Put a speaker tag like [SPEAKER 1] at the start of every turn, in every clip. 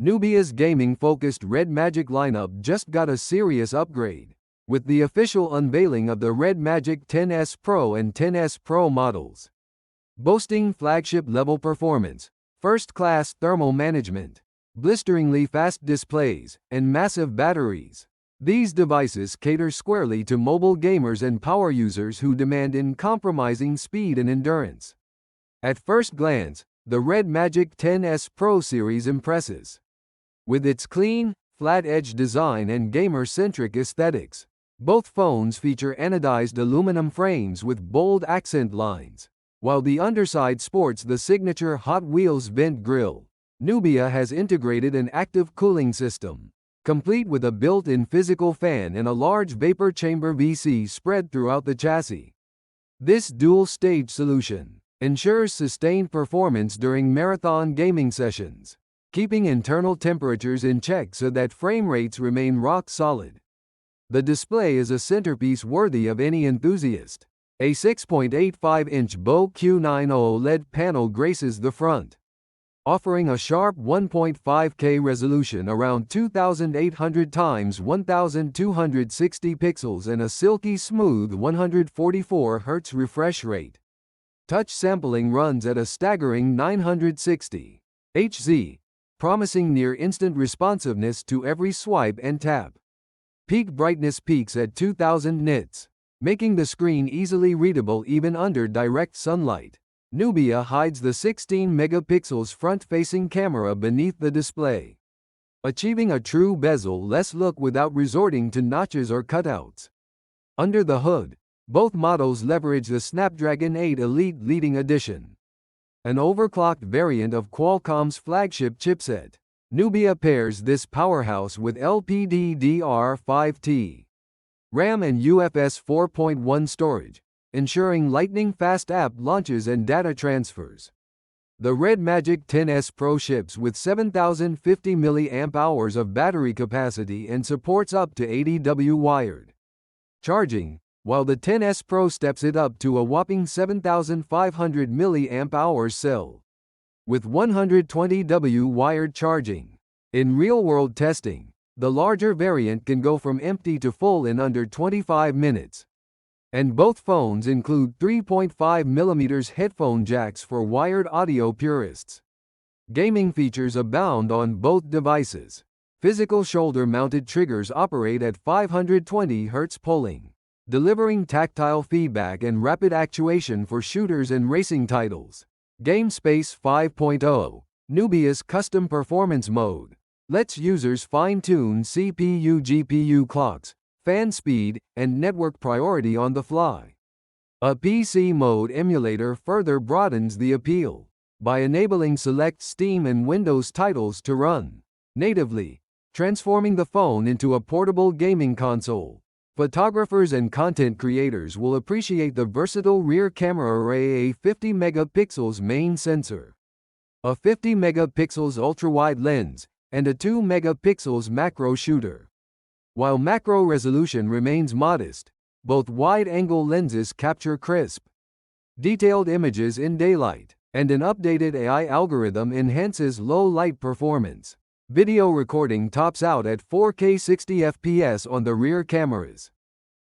[SPEAKER 1] Nubia's gaming-focused Red Magic lineup just got a serious upgrade, with the official unveiling of the Red Magic 10S Pro and 10S Pro models. Boasting flagship-level performance, first-class thermal management, blisteringly fast displays, and massive batteries. These devices cater squarely to mobile gamers and power users who demand uncompromising speed and endurance. At first glance, the Red Magic 10S Pro series impresses. With its clean, flat-edge design and gamer-centric aesthetics, both phones feature anodized aluminum frames with bold accent lines, while the underside sports the signature Hot Wheels vent grille. Nubia has integrated an active cooling system, complete with a built-in physical fan and a large vapor chamber VC spread throughout the chassis. This dual-stage solution ensures sustained performance during marathon gaming sessions, keeping internal temperatures in check so that frame rates remain rock-solid. The display is a centerpiece worthy of any enthusiast. A 6.85-inch BoQ9 OLED panel graces the front, offering a sharp 1.5K resolution around 2800 x 1260 pixels and a silky smooth 144 Hz refresh rate. Touch sampling runs at a staggering 960 Hz, promising near-instant responsiveness to every swipe and tap. Peak brightness peaks at 2000 nits, making the screen easily readable even under direct sunlight. Nubia hides the 16-megapixels front-facing camera beneath the display, achieving a true bezel-less look without resorting to notches or cutouts. Under the hood, both models leverage the Snapdragon 8 Elite Leading Edition, an overclocked variant of Qualcomm's flagship chipset. Nubia pairs this powerhouse with LPDDR5T RAM and UFS 4.1 storage, ensuring lightning-fast app launches and data transfers. The Red Magic 10S Pro ships with 7050 mAh of battery capacity and supports up to 80W wired charging, while the 10S Pro steps it up to a whopping 7500 mAh cell with 120W wired charging. In real-world testing, the larger variant can go from empty to full in under 25 minutes. And both phones include 3.5mm headphone jacks for wired audio purists. Gaming features abound on both devices. Physical shoulder-mounted triggers operate at 520 Hz polling, delivering tactile feedback and rapid actuation for shooters and racing titles. GameSpace 5.0, Nubia's custom performance mode, lets users fine-tune CPU-GPU clocks, fan speed, and network priority on the fly. A PC mode emulator further broadens the appeal by enabling select Steam and Windows titles to run natively, transforming the phone into a portable gaming console. Photographers and content creators will appreciate the versatile rear camera array, a 50 megapixels main sensor, a 50 megapixels ultra-wide lens, and a 2 megapixels macro shooter. While macro resolution remains modest, both wide-angle lenses capture crisp, detailed images in daylight, and an updated AI algorithm enhances low-light performance. Video recording tops out at 4K 60 FPS on the rear cameras,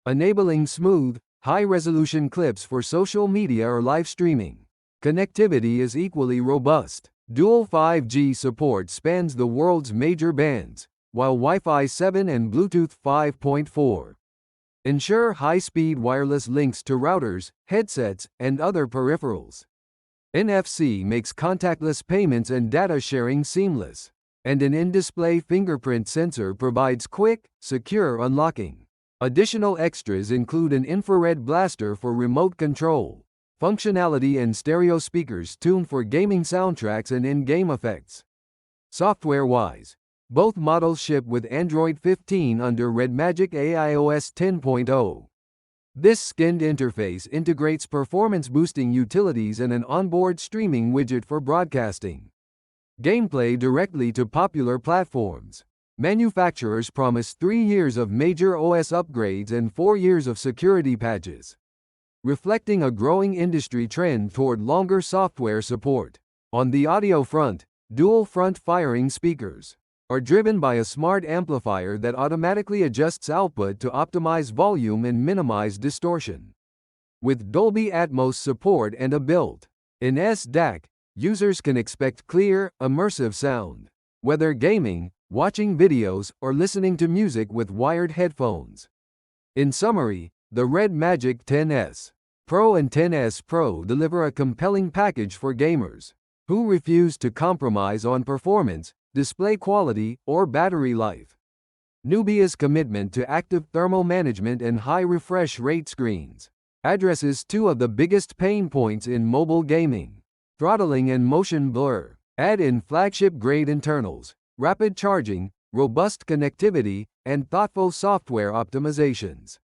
[SPEAKER 1] enabling smooth, high-resolution clips for social media or live streaming. Connectivity is equally robust. Dual 5G support spans the world's major bands, while Wi-Fi 7 and Bluetooth 5.4 ensure high-speed wireless links to routers, headsets, and other peripherals. NFC makes contactless payments and data sharing seamless, and an in-display fingerprint sensor provides quick, secure unlocking. Additional extras include an infrared blaster for remote control, functionality and stereo speakers tuned for gaming soundtracks and in-game effects. Software-wise, both models ship with Android 15 under Red Magic AIOS 10.0. This skinned interface integrates performance-boosting utilities and an onboard streaming widget for broadcasting gameplay directly to popular platforms. Manufacturers promise 3 years of major OS upgrades and 4 years of security patches, reflecting a growing industry trend toward longer software support. On the audio front, dual front firing speakers, are driven by a smart amplifier that automatically adjusts output to optimize volume and minimize distortion. With Dolby Atmos support and a built-in SDAC, users can expect clear, immersive sound, whether gaming, watching videos, or listening to music with wired headphones. In summary, the Red Magic 10s Pro and 10s Pro deliver a compelling package for gamers who refuse to compromise on performance, display quality, or battery life. Nubia's commitment to active thermal management and high refresh rate screens addresses two of the biggest pain points in mobile gaming: throttling and motion blur. Add in flagship-grade internals, rapid charging, robust connectivity, and thoughtful software optimizations,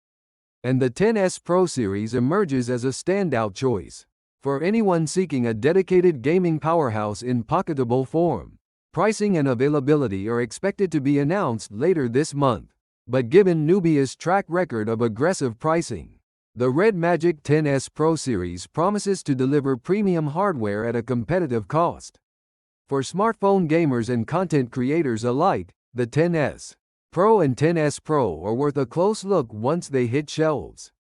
[SPEAKER 1] and the 10s Pro series emerges as a standout choice for anyone seeking a dedicated gaming powerhouse in pocketable form. Pricing and availability are expected to be announced later this month, but given Nubia's track record of aggressive pricing, the Red Magic 10s Pro series promises to deliver premium hardware at a competitive cost. For smartphone gamers and content creators alike, the 10s Pro and 10s Pro are worth a close look once they hit shelves.